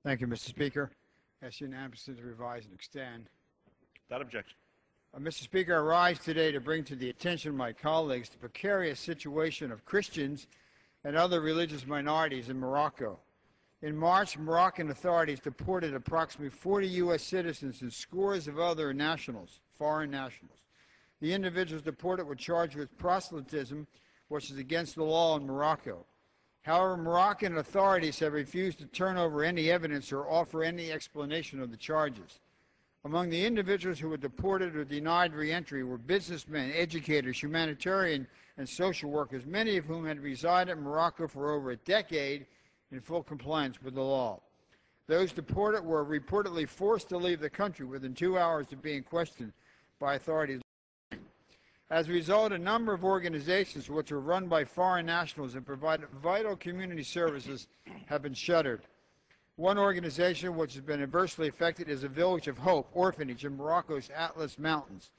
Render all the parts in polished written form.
Thank you, Mr. Speaker. Ask unanimously to revise and extend. Without objection. Mr. Speaker, I rise today to bring to the attention of my colleagues the precarious situation of Christians and other religious minorities in Morocco. In March, Moroccan authorities deported approximately 40 U.S. citizens and scores of other nationals, foreign nationals. The individuals deported were charged with proselytism, which is against the law in Morocco. However, Moroccan authorities have refused to turn over any evidence or offer any explanation of the charges. Among the individuals who were deported or denied re-entry were businessmen, educators, humanitarian, and social workers, many of whom had resided in Morocco for over a decade in full compliance with the law. Those deported were reportedly forced to leave the country within 2 hours of being questioned by authorities. As a result, a number of organizations which were run by foreign nationals and provided vital community services have been shuttered. One organization which has been adversely affected is the Village of Hope orphanage in Morocco's Atlas Mountains.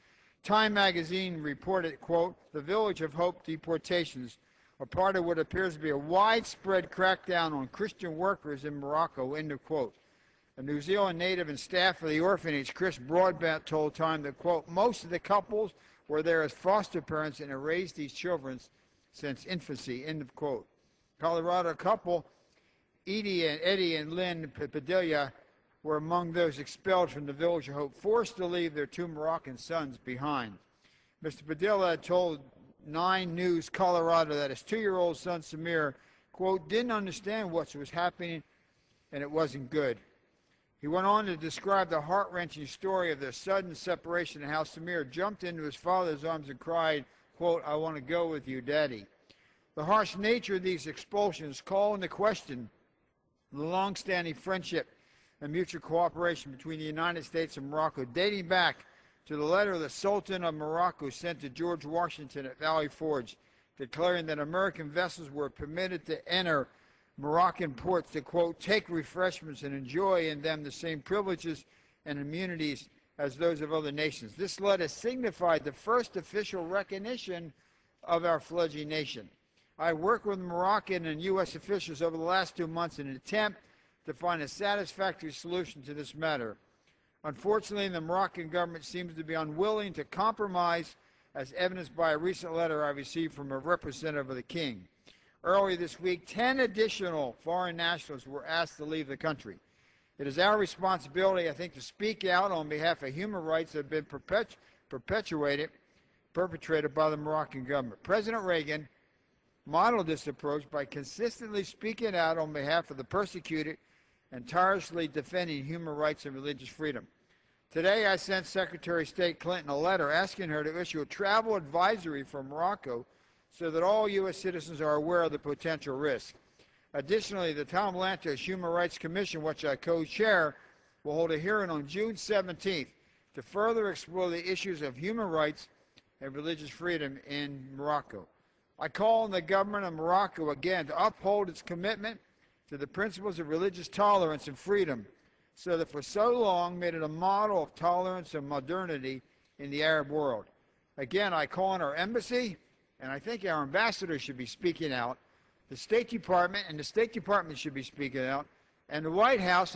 Time magazine reported, quote, "The Village of Hope deportations are part of what appears to be a widespread crackdown on Christian workers in Morocco," end of quote. A New Zealand native and staff of the orphanage, Chris Broadbent, told Time that, quote, "Most of the couples were there as foster parents and have raised these children since infancy," end of quote. Colorado couple Eddie and Lynn Padilla were among those expelled from the Village of Hope, forced to leave their 2 Moroccan sons behind. Mr. Padilla had told 9 News Colorado that his 2-year-old son Samir, quote, "didn't understand what was happening and it wasn't good." He went on to describe the heart-wrenching story of their sudden separation and how Samir jumped into his father's arms and cried, quote, "I want to go with you, Daddy." The harsh nature of these expulsions call into question the long-standing friendship and mutual cooperation between the United States and Morocco, dating back to the letter the Sultan of Morocco sent to George Washington at Valley Forge, declaring that American vessels were permitted to enter Moroccan ports to, quote, "take refreshments and enjoy in them the same privileges and immunities as those of other nations." This letter signified the first official recognition of our fledgling nation. I worked with Moroccan and U.S. officials over the last 2 months in an attempt to find a satisfactory solution to this matter. Unfortunately, the Moroccan government seems to be unwilling to compromise, as evidenced by a recent letter I received from a representative of the King. Earlier this week, 10 additional foreign nationals were asked to leave the country. It is our responsibility, I think, to speak out on behalf of human rights that have been perpetrated by the Moroccan government. President Reagan modeled this approach by consistently speaking out on behalf of the persecuted and tirelessly defending human rights and religious freedom. Today, I sent Secretary of State Clinton a letter asking her to issue a travel advisory for Morocco so that all U.S. citizens are aware of the potential risk. Additionally, the Tom Lantos Human Rights Commission, which I co-chair, will hold a hearing on June 17th to further explore the issues of human rights and religious freedom in Morocco. I call on the government of Morocco again to uphold its commitment to the principles of religious tolerance and freedom, so that for so long made it a model of tolerance and modernity in the Arab world. Again, I call on our embassy, and I think our ambassador should be speaking out, the State Department, and the State Department should be speaking out, and the White House,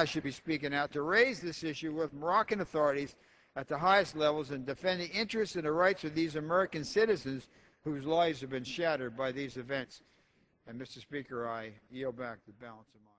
should be speaking out to raise this issue with Moroccan authorities at the highest levels and defend the interests and the rights of these American citizens whose lives have been shattered by these events. And, Mr. Speaker, I yield back the balance of my